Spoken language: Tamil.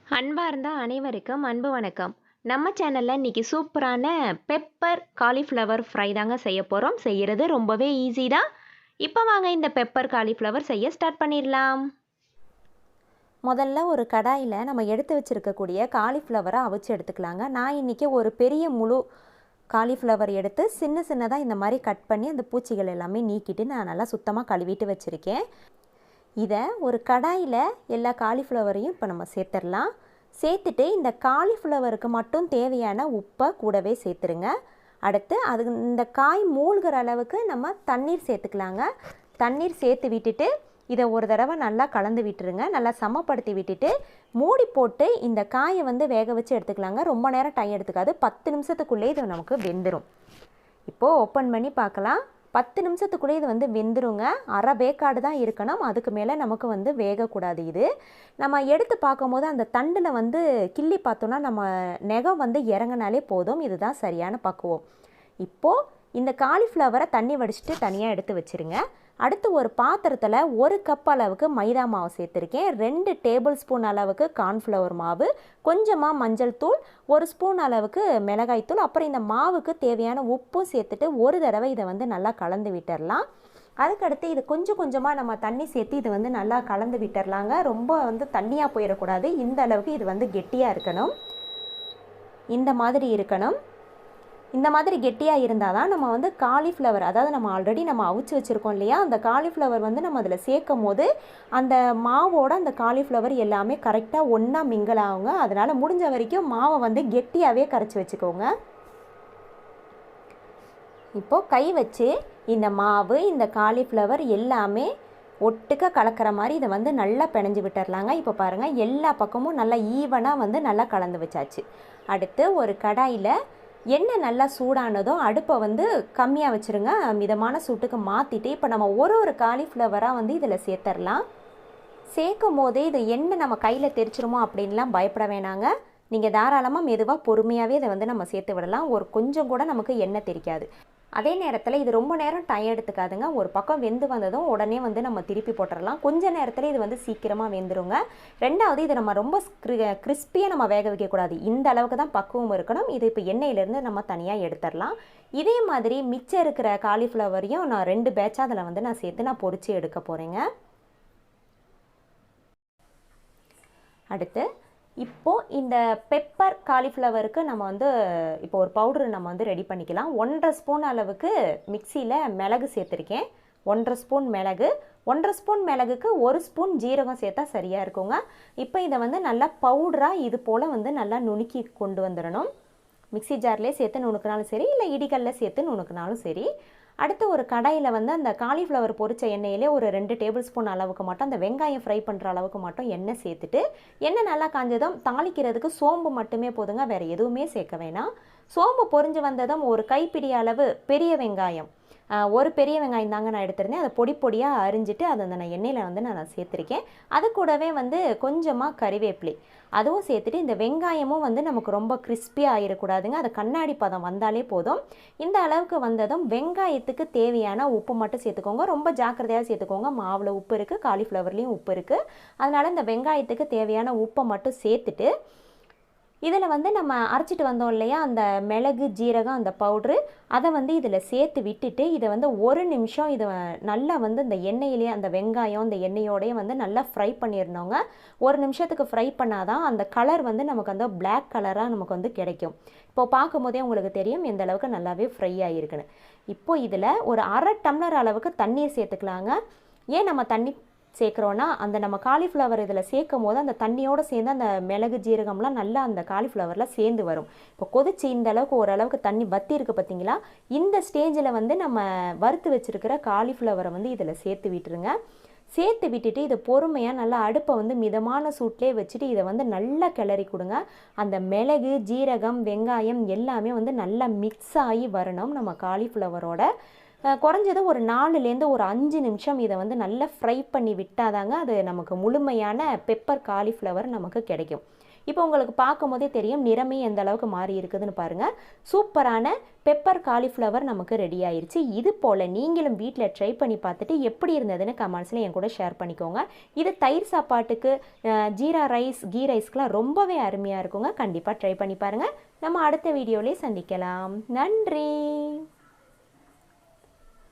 அன்பார்ந்த அனைவருக்கும் அன்பு வணக்கம். நம்ம சேனல்ல இன்னைக்கு சூப்பரான பெப்பர் காலிஃப்ளவர் ஃப்ரை தாங்க செய்ய போறோம். செய்யறது ரொம்பவே ஈஸி தான். இப்போ வாங்க இந்த பெப்பர் காலிஃப்ளவர் செய்ய ஸ்டார்ட் பண்ணிடலாம். முதல்ல ஒரு கடாயில் நம்ம எடுத்து வச்சிருக்கக்கூடிய காலிஃப்ளவரை அவிச்சு எடுத்துக்கலாங்க. நான் இன்றைக்கி ஒரு பெரிய முழு காலிஃப்ளவர் எடுத்து சின்னதாக இந்த மாதிரி கட் பண்ணி அந்த பூச்சிகள் எல்லாமே நீக்கிட்டு நான் நல்லா சுத்தமாக கழுவிட்டு வச்சுருக்கேன். இதை ஒரு கடாயில் எல்லா காலிஃப்ளவரையும் இப்போ நம்ம சேர்த்துடலாம். சேர்த்துட்டு இந்த காலிஃப்ளவருக்கு மட்டும் தேவையான உப்பை கூடவே சேர்த்துருங்க. அடுத்து இந்த காய் மூழ்கிற அளவுக்கு நம்ம தண்ணீர் சேர்த்துக்கலாங்க. தண்ணீர் சேர்த்து விட்டுட்டு இதை ஒரு தடவை நல்லா கலந்து விட்டுருங்க. நல்லா சமப்படுத்தி விட்டுட்டு மூடி போட்டு இந்த காயை வேக வச்சு எடுத்துக்கலாங்க. ரொம்ப நேரம் டைம் எடுத்துக்காது. 10 நிமிஷத்துக்குள்ளே இது நமக்கு வெந்துடும். இப்போது ஓப்பன் பண்ணி பார்க்கலாம். 10 நிமிஷத்துக்குள்ளே இது வெந்துருங்க. அரை வேக்காடு தான் இருக்கணும். அதுக்கு மேலே நமக்கு வேகக்கூடாது. இது நம்ம எடுத்து பார்க்கும்போது அந்த தண்டில் கிள்ளி பார்த்தோன்னா நம்ம நெகம் இறங்கினாலே போதும். இதுதான் சரியான பக்குவம். இப்போது இந்த காலிஃப்ளவரை தண்ணி வடிச்சிட்டு தனியாக எடுத்து வச்சுருங்க. அடுத்து ஒரு பாத்திரத்தில் 1 கப் அளவுக்கு மைதா மாவு சேர்த்துருக்கேன். 2 டேபிள் ஸ்பூன் அளவுக்கு கார்ன்ஃப்ளவர் மாவு, கொஞ்சமாக மஞ்சள் தூள், 1 ஸ்பூன் அளவுக்கு மிளகாய் தூள், அப்புறம் இந்த மாவுக்கு தேவையான உப்பும் சேர்த்துட்டு ஒரு தடவை இதை நல்லா கலந்து விட்டுடலாம். அதுக்கடுத்து இது கொஞ்சம் கொஞ்சமாக நம்ம தண்ணி சேர்த்து இது நல்லா கலந்து விட்டுடலாங்க. ரொம்ப தண்ணியாக போயிடக்கூடாது. இந்த அளவுக்கு இது கெட்டியாக இருக்கணும். இந்த மாதிரி இருக்கணும். இந்த மாதிரி கெட்டியாக இருந்தால் தான் நம்ம காலிஃப்ளவர், அதாவது நம்ம ஆல்ரெடி நம்ம அவிச்சு வச்சுருக்கோம் இல்லையா, அந்த காலிஃப்ளவர் நம்ம அதில் சேர்க்கும் போது அந்த மாவோட அந்த காலிஃப்ளவர் எல்லாமே கரெக்டாக ஒன்றா மிங்கிள் ஆகுங்க. அதனால் முடிஞ்ச வரைக்கும் மாவை கெட்டியாகவே கரைச்சி வச்சுக்கோங்க. இப்போது கை வச்சு இந்த மாவு, இந்த காலிஃப்ளவர் எல்லாமே ஒட்டுக்க கலக்கிற மாதிரி இதை நல்லா பிணைஞ்சு விட்டுடலாங்க. இப்போ பாருங்கள், எல்லா பக்கமும் நல்லா ஈவனாக நல்லா கலந்து வச்சாச்சு. அடுத்து ஒரு கடாயில் எண்ணெய் நல்லா சூடானதோ அடுப்பை கம்மியாக வச்சுருங்க. மிதமான சூட்டுக்கு மாற்றிட்டு இப்போ நம்ம ஒரு காலிஃப்ளவராக இதில் சேர்த்துடலாம். சேர்க்கும் போதே இது எண்ணெய் நம்ம கையில் தெரிச்சிருமோ அப்படின்லாம் பயப்பட வேணாங்க. நீங்கள் தாராளமாக மெதுவாக பொறுமையாகவே இதை நம்ம சேர்த்து விடலாம். ஒரு கொஞ்சம் கூட நமக்கு எண்ணெய் தெரிக்காது. அதே நேரத்தில் இது ரொம்ப நேரம் டைம் எடுத்துக்காதுங்க. ஒரு பக்கம் வெந்து வந்ததும் உடனே நம்ம திருப்பி போட்டுடலாம். கொஞ்ச நேரத்தில் இது சீக்கிரமாக வெந்துருங்க. ரெண்டாவது, இது நம்ம ரொம்ப கிறிஸ்பியாக நம்ம வேக வைக்கக்கூடாது. இந்த அளவுக்கு தான் பக்குவம் இருக்கணும். இது இப்போ எண்ணெயிலேருந்து நம்ம தனியாக எடுத்துடலாம். இதே மாதிரி மிச்சம் இருக்கிற காலிஃப்ளவரையும் நான் 2 பேட்சாக அதில் நான் சேர்த்து நான் பொரித்து எடுக்க போகிறேங்க. அடுத்து இப்போது இந்த பெப்பர் காலிஃப்ளவருக்கு நம்ம இப்போ ஒரு பவுடர் நம்ம ரெடி பண்ணிக்கலாம். 1.5 ஸ்பூன் அளவுக்கு மிக்சியில் மிளகு சேர்த்துருக்கேன். 1.5 ஸ்பூன் மிளகு, 1.5 ஸ்பூன் மிளகுக்கு 1 ஸ்பூன் ஜீரகம் சேர்த்தா சரியாக இருக்குங்க. இப்போ இதை நல்லா பவுடராக இது போல் நல்லா நுணுக்கி கொண்டு வந்துடணும். மிக்சி ஜார்லேயே சேர்த்து நுணுக்கினாலும் சரி, இல்லை இடிக்கல்ல சேர்த்து நுணுக்கினாலும் சரி. அடுத்து ஒரு கடாயில் அந்த காலிஃப்ளவர் பொரிச்ச எண்ணெயிலே ஒரு 2 டேபிள் ஸ்பூன் அளவுக்கு மட்டும் அந்த வெங்காயம் ஃப்ரை பண்ணுற அளவுக்கு மட்டும் எண்ணெய் சேர்த்துட்டு, எண்ணெய் நல்லா காஞ்சதும் தாளிக்கிறதுக்கு சோம்பு மட்டுமே போதுங்க, வேறு எதுவுமே சேர்க்க வேணாம். சோம்பு பொரிஞ்சு வந்ததும் ஒரு கைப்பிடி அளவு பெரிய வெங்காயம், ஒரு பெரிய வெங்காயம் தாங்க நான் எடுத்திருந்தேன். அதை பொடி பொடியாக அரிஞ்சிட்டு அதை நான் எண்ணெயில் நான் சேர்த்துருக்கேன். அது கூடவே கொஞ்சமாக கறிவேப்பிலை அதுவும் சேர்த்துட்டு, இந்த வெங்காயமும் நமக்கு ரொம்ப கிறிஸ்பியாக ஆகிடக்கூடாதுங்க. அது கண்ணாடி பதம் வந்தாலே போதும். இந்த அளவுக்கு வந்ததும் வெங்காயத்துக்கு தேவையான உப்பு மட்டும் சேர்த்துக்கோங்க. ரொம்ப ஜாக்கிரதையாக சேர்த்துக்கோங்க. மாவில் உப்பு இருக்குது, காலிஃப்ளவர்லேயும் உப்பு இருக்குது. அதனால் இந்த வெங்காயத்துக்கு தேவையான உப்பை மட்டும் சேர்த்துட்டு, இதில் நம்ம அரைச்சிட்டு வந்தோம் இல்லையா அந்த மிளகு ஜீரகம் அந்த பவுட்ரு, அதை இதில் சேர்த்து விட்டுட்டு இதை 1 நிமிஷம் இதை நல்லா இந்த எண்ணெயிலே அந்த வெங்காயம் இந்த எண்ணெயோடையே நல்லா ஃப்ரை பண்ணிடணுங்க. 1 நிமிஷத்துக்கு ஃப்ரை பண்ணாதான் அந்த கலர் நமக்கு அந்த பிளாக் கலராக நமக்கு கிடைக்கும். இப்போது பார்க்கும் போதே உங்களுக்கு தெரியும் எந்த அளவுக்கு நல்லாவே ஃப்ரை ஆகிருக்குன்னு. இப்போது இதில் ஒரு 1/2 டம்ளர் அளவுக்கு தண்ணீர் சேர்த்துக்கலாங்க. ஏன் நம்ம தண்ணி சேர்க்குறோன்னா, அந்த நம்ம காலிஃப்ளவர் இதில் சேர்க்கும் போது அந்த தண்ணியோடு சேர்ந்து அந்த மிளகு ஜீரகம்லாம் நல்லா அந்த காலிஃப்ளவரில் சேர்ந்து வரும். இப்போ கொதிச்சு இந்த அளவுக்கு ஓரளவுக்கு தண்ணி வற்றி இருக்குது பார்த்தீங்களா, இந்த ஸ்டேஜில் நம்ம வறுத்து வச்சுருக்கிற காலிஃப்ளவரை இதில் சேர்த்து விட்டுருங்க. சேர்த்து விட்டுட்டு இதை பொறுமையாக நல்லா அடுப்பை மிதமான சூட்லேயே வச்சுட்டு இதை நல்லா கிளறி கொடுங்க. அந்த மிளகு ஜீரகம் வெங்காயம் எல்லாமே நல்லா மிக்ஸ் ஆகி வரணும் நம்ம காலிஃப்ளவரோட. குறைஞ்சது ஒரு 4லேருந்து ஒரு 5 நிமிஷம் இதை வந்து நல்லா ஃப்ரை பண்ணி விட்டாதாங்க அது நமக்கு முழுமையான பெப்பர் காலிஃப்ளவர் நமக்கு கிடைக்கும். இப்போ உங்களுக்கு பார்க்கும்போதே தெரியும் நிறமே எந்த அளவுக்கு மாறி இருக்குதுன்னு பாருங்கள். சூப்பரான பெப்பர் காலிஃப்ளவர் நமக்கு ரெடி ஆயிடுச்சு. இது போல் நீங்களும் வீட்டில் ட்ரை பண்ணி பார்த்துட்டு எப்படி இருந்ததுன்னு கமெண்ட்ஸில் என் கூட ஷேர் பண்ணிக்கோங்க. இது தயிர் சாப்பாட்டுக்கு, ஜீரா ரைஸ், கீ ரைஸ்க்கெலாம் ரொம்பவே அருமையாக இருக்குங்க. கண்டிப்பாக ட்ரை பண்ணி பாருங்கள். நம்ம அடுத்த வீடியோவிலே சந்திக்கலாம். நன்றி.